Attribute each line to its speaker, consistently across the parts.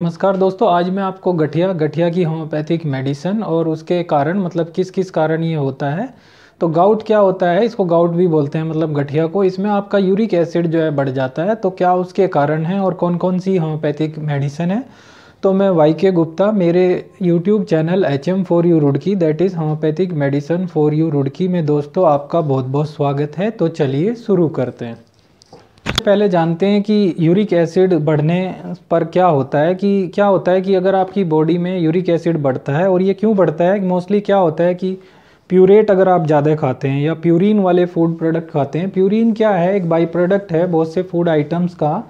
Speaker 1: नमस्कार दोस्तों, आज मैं आपको गठिया गठिया की होम्योपैथिक मेडिसिन और उसके कारण मतलब किस किस कारण ये होता है। तो गाउट क्या होता है, इसको गाउट भी बोलते हैं मतलब गठिया को। इसमें आपका यूरिक एसिड जो है बढ़ जाता है। तो क्या उसके कारण हैं और कौन कौन सी होम्योपैथिक मेडिसिन है। तो मैं वाई के गुप्ता, मेरे YouTube channel HM for you Roorkee, that is homeopathic medicine for you Roorkee में दोस्तों आपका बहुत बहुत स्वागत है। तो चलिए शुरू करते हैं। पहले जानते हैं कि यूरिक एसिड बढ़ने पर क्या होता है कि अगर आपकी बॉडी में यूरिक एसिड बढ़ता है, और ये क्यों बढ़ता है, मोस्टली क्या होता है कि प्यूरेट अगर आप ज़्यादा खाते हैं या प्यूरिन वाले फूड प्रोडक्ट खाते हैं। प्यूरिन क्या है, एक बाई प्रोडक्ट है बहुत से फूड आइटम्स का।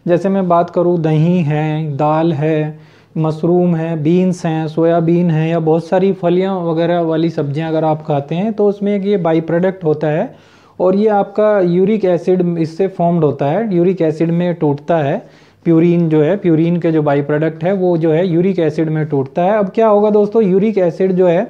Speaker 1: जैसे मैं बात करूँ, दही है, दाल है, मशरूम है, बीन्स हैं, सोयाबीन है, या बहुत सारी फलियाँ वगैरह वाली सब्जियाँ अगर आप खाते हैं तो उसमें एक ये बाई प्रोडक्ट होता है, और ये आपका यूरिक एसिड इससे फॉर्म्ड होता है, यूरिक एसिड में टूटता है। प्यूरिन जो है, प्यूरिन के जो बाई प्रोडक्ट है वो जो है यूरिक एसिड में टूटता है। अब क्या होगा दोस्तों, यूरिक एसिड जो है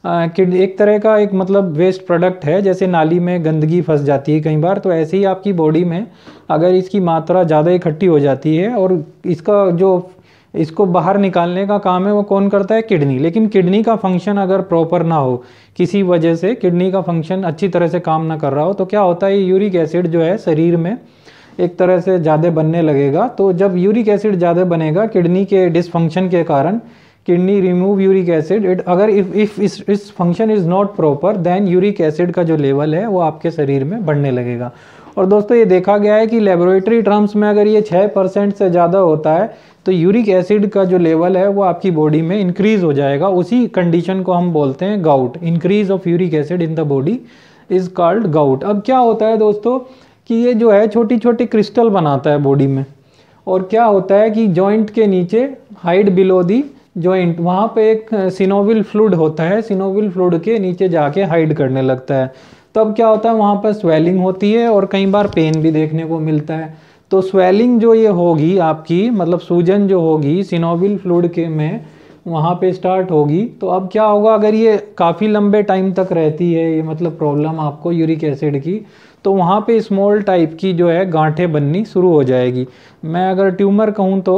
Speaker 1: एक तरह का एक मतलब वेस्ट प्रोडक्ट है। जैसे नाली में गंदगी फंस जाती है कई बार, तो ऐसे ही आपकी बॉडी में अगर इसकी मात्रा ज़्यादा इकट्ठी हो जाती है और इसका जो इसको बाहर निकालने का काम है वो कौन करता है, किडनी। लेकिन किडनी का फंक्शन अगर प्रॉपर ना हो, किसी वजह से किडनी का फंक्शन अच्छी तरह से काम ना कर रहा हो, तो क्या होता है, यूरिक एसिड जो है शरीर में एक तरह से ज़्यादा बनने लगेगा। तो जब यूरिक एसिड ज़्यादा बनेगा किडनी के डिसफंक्शन के कारण, किडनी रिमूव यूरिक एसिड, अगर इफ इस function is not proper, then uric acid का जो लेवल है वो आपके शरीर में बढ़ने लगेगा। और दोस्तों ये देखा गया है कि लेबोरेटरी टर्म्स में अगर ये 6% से ज़्यादा होता है तो यूरिक एसिड का जो लेवल है वो आपकी बॉडी में इंक्रीज हो जाएगा। उसी कंडीशन को हम बोलते हैं gout. Increase of uric acid in the body is called gout. अब क्या होता है दोस्तों कि ये जो है छोटी छोटी क्रिस्टल बनाता है बॉडी में, और क्या होता है कि जॉइंट के नीचे, हाइड बिलो दी जॉइंट, वहाँ पे एक सिनोविल फ्लूइड होता है, सिनोविल फ्लूइड के नीचे जाके हाइड करने लगता है। तब क्या होता है, वहाँ पर स्वेलिंग होती है और कई बार पेन भी देखने को मिलता है। तो स्वेलिंग जो ये होगी आपकी, मतलब सूजन जो होगी सिनोविल फ्लूइड के में वहाँ पे स्टार्ट होगी। तो अब क्या होगा, अगर ये काफ़ी लंबे टाइम तक रहती है ये मतलब प्रॉब्लम आपको यूरिक एसिड की, तो वहाँ पे स्मॉल टाइप की जो है गांठें बननी शुरू हो जाएगी। मैं अगर ट्यूमर कहूँ तो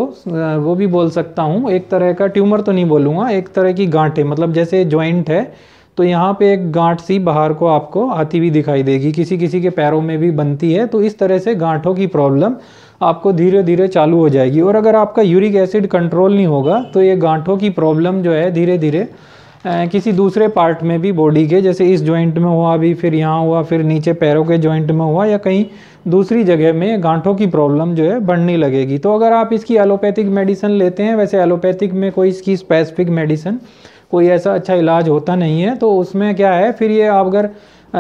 Speaker 1: वो भी बोल सकता हूँ, एक तरह का ट्यूमर तो नहीं बोलूँगा, एक तरह की गांठें, मतलब जैसे जॉइंट है तो यहाँ पे एक गांठ सी बाहर को आपको आती हुई दिखाई देगी, किसी किसी के पैरों में भी बनती है। तो इस तरह से गांठों की प्रॉब्लम आपको धीरे धीरे चालू हो जाएगी। और अगर आपका यूरिक एसिड कंट्रोल नहीं होगा तो ये गांठों की प्रॉब्लम जो है धीरे धीरे किसी दूसरे पार्ट में भी बॉडी के, जैसे इस जॉइंट में हुआ, अभी फिर यहाँ हुआ, फिर नीचे पैरों के जॉइंट में हुआ, या कहीं दूसरी जगह में गांठों की प्रॉब्लम जो है बढ़ने लगेगी। तो अगर आप इसकी एलोपैथिक मेडिसिन लेते हैं, वैसे एलोपैथिक में कोई इसकी स्पेसिफिक मेडिसिन, कोई ऐसा अच्छा इलाज होता नहीं है। तो उसमें क्या है, फिर ये आप अगर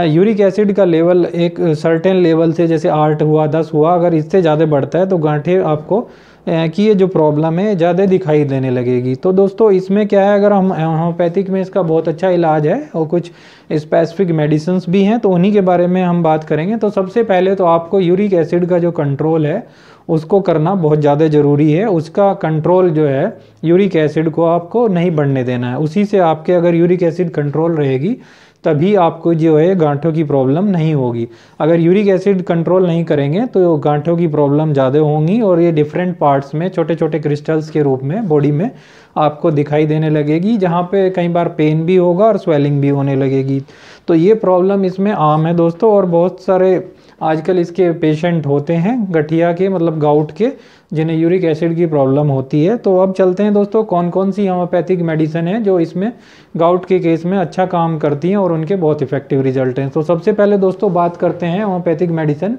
Speaker 1: यूरिक एसिड का लेवल एक सर्टेन लेवल से, जैसे 8 हुआ, 10 हुआ, अगर इससे ज़्यादा बढ़ता है तो गांठें आपको कि ये जो प्रॉब्लम है ज़्यादा दिखाई देने लगेगी। तो दोस्तों इसमें क्या है, अगर हम होम्योपैथिक में इसका बहुत अच्छा इलाज है और कुछ स्पेसिफिक मेडिसिन्स भी हैं, तो उन्हीं के बारे में हम बात करेंगे। तो सबसे पहले तो आपको यूरिक एसिड का जो कंट्रोल है उसको करना बहुत ज़्यादा ज़रूरी है। उसका कंट्रोल जो है, यूरिक एसिड को आपको नहीं बढ़ने देना है। उसी से आपके अगर यूरिक एसिड कंट्रोल रहेगी तभी आपको जो है गांठों की प्रॉब्लम नहीं होगी। अगर यूरिक एसिड कंट्रोल नहीं करेंगे तो गांठों की प्रॉब्लम ज़्यादा होंगी, और ये डिफरेंट पार्ट्स में छोटे छोटे क्रिस्टल्स के रूप में बॉडी में आपको दिखाई देने लगेगी, जहाँ पे कई बार पेन भी होगा और स्वेलिंग भी होने लगेगी। तो ये प्रॉब्लम इसमें आम है दोस्तों, और बहुत सारे आजकल इसके पेशेंट होते हैं गठिया के, मतलब गाउट के, जिन्हें यूरिक एसिड की प्रॉब्लम होती है। तो अब चलते हैं दोस्तों कौन कौन सी होम्योपैथिक मेडिसिन है जो इसमें गाउट के केस में अच्छा काम करती हैं और उनके बहुत इफेक्टिव रिजल्ट हैं। तो सबसे पहले दोस्तों बात करते हैं होम्योपैथिक मेडिसिन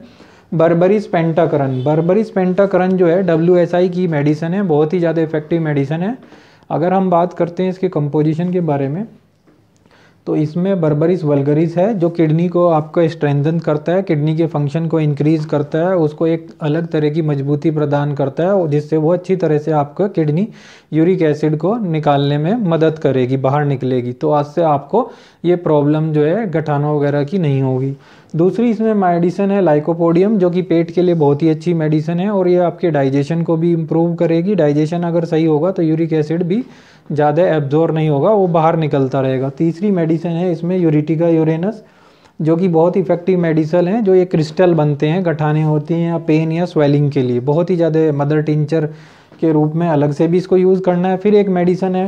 Speaker 1: बर्बरीज पेंटाकरन। बर्बरीज पेंटाकरन जो है WSI की मेडिसिन है, बहुत ही ज़्यादा इफेक्टिव मेडिसिन है। अगर हम बात करते हैं इसके कंपोजिशन के बारे में, तो इसमें बर्बरीज वल्गरिस है जो किडनी को आपका स्ट्रेंथन करता है, किडनी के फंक्शन को इंक्रीज करता है, उसको एक अलग तरह की मजबूती प्रदान करता है, जिससे वो अच्छी तरह से आपका किडनी यूरिक एसिड को निकालने में मदद करेगी, बाहर निकलेगी। तो आज से आपको ये प्रॉब्लम जो है गठानों वगैरह की नहीं होगी। दूसरी इसमें मेडिसिन है लाइकोपोडियम, जो कि पेट के लिए बहुत ही अच्छी मेडिसिन है, और ये आपके डाइजेशन को भी इम्प्रूव करेगी। डाइजेशन अगर सही होगा तो यूरिक एसिड भी ज़्यादा एब्जॉर्ब नहीं होगा, वो बाहर निकलता रहेगा। तीसरी मेडिसिन है इसमें यूरिटिका यूरेनस, जो कि बहुत इफेक्टिव मेडिसिन है, जो ये क्रिस्टल बनते हैं, गठाने होती हैं या पेन या स्वेलिंग के लिए, बहुत ही ज़्यादा मदर टिंचर के रूप में अलग से भी इसको यूज़ करना है। फिर एक मेडिसिन है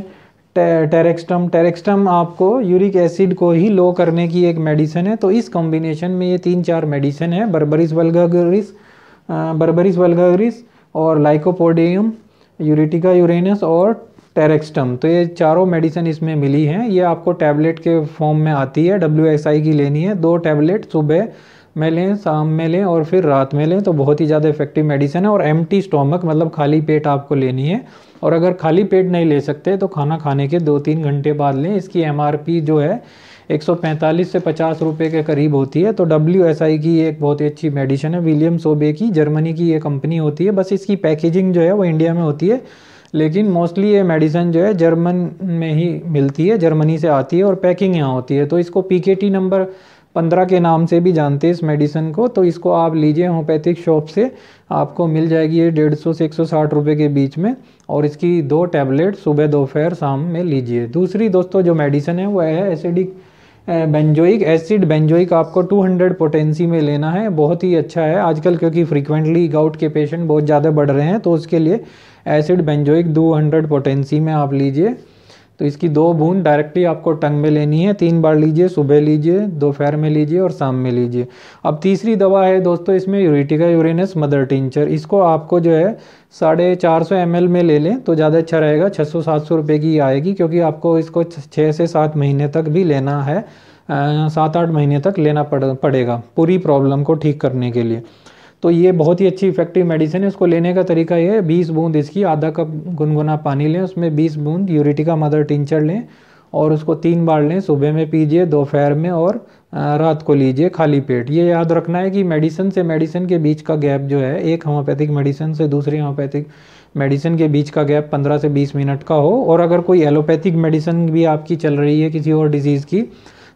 Speaker 1: टेरेक्स्टम। टेरेक्स्टम आपको यूरिक एसिड को ही लो करने की एक मेडिसिन है। तो इस कॉम्बिनेशन में ये 3-4 मेडिसिन है, बर्बरिस वल्गारिस और लाइकोपोडियम, यूरेटिका यूरेनस और टेरेक्स्टम। तो ये चारों मेडिसिन इसमें मिली हैं। ये आपको टैबलेट के फॉर्म में आती है, WSI की लेनी है। 2 टैबलेट सुबह में लें, शाम में लें और फिर रात में लें, तो बहुत ही ज़्यादा इफेक्टिव मेडिसिन है। और एम्प्टी स्टोमक मतलब खाली पेट आपको लेनी है। और अगर खाली पेट नहीं ले सकते तो खाना खाने के 2-3 घंटे बाद लें। इसकी MRP जो है 145 से 50 रुपये के करीब होती है। तो WSI की एक बहुत ही अच्छी मेडिसिन है, विलियम सोबे की, जर्मनी की ये कंपनी होती है। बस इसकी पैकेजिंग जो है वो इंडिया में होती है, लेकिन मोस्टली ये मेडिसिन जो है जर्मन में ही मिलती है, जर्मनी से आती है और पैकिंग यहाँ होती है। तो इसको PKT नंबर 15 के नाम से भी जानते हैं इस मेडिसिन को। तो इसको आप लीजिए होम्योपैथिक शॉप से, आपको मिल जाएगी ये 150 से 160 रुपये के बीच में। और इसकी 2 टैबलेट सुबह दोपहर शाम में लीजिए। दूसरी दोस्तों जो मेडिसिन है वो है एसिडिक बेंजोइक एसिड। बेंजोइक आपको 200 पोटेंसी में लेना है। बहुत ही अच्छा है आजकल, क्योंकि फ्रीक्वेंटली गाउट के पेशेंट बहुत ज़्यादा बढ़ रहे हैं। तो उसके लिए एसिड बेंजोइक 200 पोटेंसी में आप लीजिए। तो इसकी 2 बूंद डायरेक्टली आपको टंग में लेनी है। 3 बार लीजिए, सुबह लीजिए, दोपहर में लीजिए और शाम में लीजिए। अब तीसरी दवा है दोस्तों इसमें यूरेटिका यूरेनस मदर टिंचर। इसको आपको जो है 450 ml में ले लें तो ज़्यादा अच्छा रहेगा। 600-700 रुपये की आएगी, क्योंकि आपको इसको 6 से 7 महीने तक भी लेना है, 7-8 महीने तक लेना पड़ेगा पूरी प्रॉब्लम को ठीक करने के लिए। तो ये बहुत ही अच्छी इफेक्टिव मेडिसिन है। उसको लेने का तरीका ये है, 20 बूंद इसकी, आधा कप गुनगुना पानी लें, उसमें 20 बूंद यूरेटिका मदर टिंचर लें और उसको 3 बार लें। सुबह में पीजिए, दोपहर में और रात को लीजिए खाली पेट। ये याद रखना है कि मेडिसिन से मेडिसिन के बीच का गैप जो है, एक होम्योपैथिक मेडिसिन से दूसरी होम्योपैथिक मेडिसिन के बीच का गैप 15 से 20 मिनट का हो। और अगर कोई एलोपैथिक मेडिसिन भी आपकी चल रही है किसी और डिजीज़ की,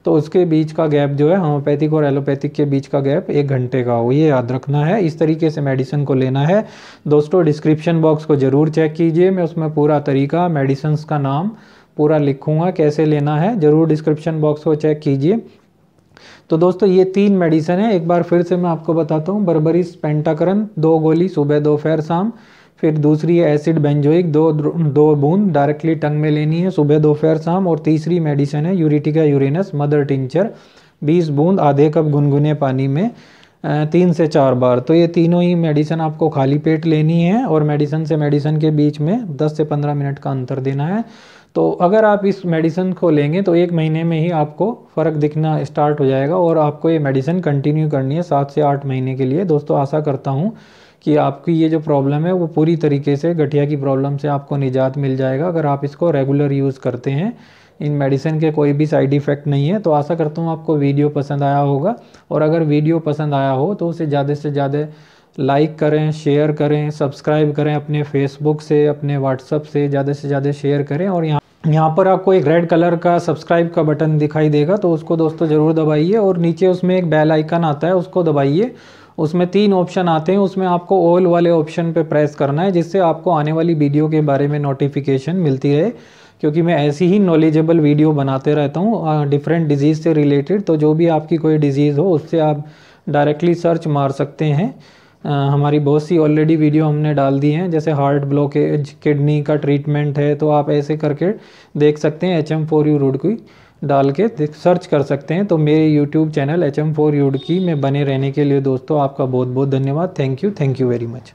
Speaker 1: तो उसके बीच का गैप जो है होम्योपैथिक और एलोपैथिक के बीच का गैप 1 घंटे का हो। ये याद रखना है। इस तरीके से मेडिसिन को लेना है दोस्तों। डिस्क्रिप्शन बॉक्स को ज़रूर चेक कीजिए, मैं उसमें पूरा तरीका, मेडिसिन का नाम पूरा लिखूंगा, कैसे लेना है, ज़रूर डिस्क्रिप्शन बॉक्स को चेक कीजिए। तो दोस्तों ये 3 मेडिसिन है, एक बार फिर से मैं आपको बताता हूँ। बर्बरिस पेंटाकरन 2 गोली सुबह दोपहर शाम। फिर दूसरी है एसिड बेंजोइक 2 बूंद डायरेक्टली टंग में लेनी है सुबह दोपहर शाम। और तीसरी मेडिसिन है यूरेटिका यूरेनस मदर टिंचर 20 बूंद आधे कप गुनगुने पानी में 3 से 4 बार। तो ये तीनों ही मेडिसिन आपको खाली पेट लेनी है और मेडिसिन से मेडिसिन के बीच में 10 से 15 मिनट का अंतर देना है। तो अगर आप इस मेडिसिन को लेंगे तो 1 महीने में ही आपको फ़र्क दिखना स्टार्ट हो जाएगा और आपको ये मेडिसिन कंटिन्यू करनी है 7 से 8 महीने के लिए। दोस्तों आशा करता हूँ कि आपकी ये जो प्रॉब्लम है वो पूरी तरीके से, गठिया की प्रॉब्लम से आपको निजात मिल जाएगा अगर आप इसको रेगुलर यूज़ करते हैं। इन मेडिसिन के कोई भी साइड इफ़ेक्ट नहीं है। तो आशा करता हूँ आपको वीडियो पसंद आया होगा, और अगर वीडियो पसंद आया हो तो उसे ज़्यादा से ज़्यादा लाइक करें, शेयर करें, सब्सक्राइब करें, अपने फेसबुक से, अपने व्हाट्सअप से ज़्यादा शेयर करें। और यहाँ पर आपको एक रेड कलर का सब्सक्राइब का बटन दिखाई देगा, तो उसको दोस्तों ज़रूर दबाइए। और नीचे उसमें एक बेल आइकन आता है, उसको दबाइए। उसमें 3 ऑप्शन आते हैं, उसमें आपको ऑल वाले ऑप्शन पे प्रेस करना है, जिससे आपको आने वाली वीडियो के बारे में नोटिफिकेशन मिलती रहे, क्योंकि मैं ऐसी ही नॉलेजेबल वीडियो बनाते रहता हूँ डिफरेंट डिजीज़ से रिलेटेड। तो जो भी आपकी कोई डिजीज़ हो उससे आप डायरेक्टली सर्च मार सकते हैं। हमारी बहुत सी ऑलरेडी वीडियो हमने डाल दी हैं, जैसे हार्ट ब्लॉकेज, किडनी का ट्रीटमेंट है, तो आप ऐसे करके देख सकते हैं। HM4U रुड़की डाल के सर्च कर सकते हैं। तो मेरे YouTube चैनल HM4U रुड़की में बने रहने के लिए दोस्तों आपका बहुत बहुत धन्यवाद। Thank you very much.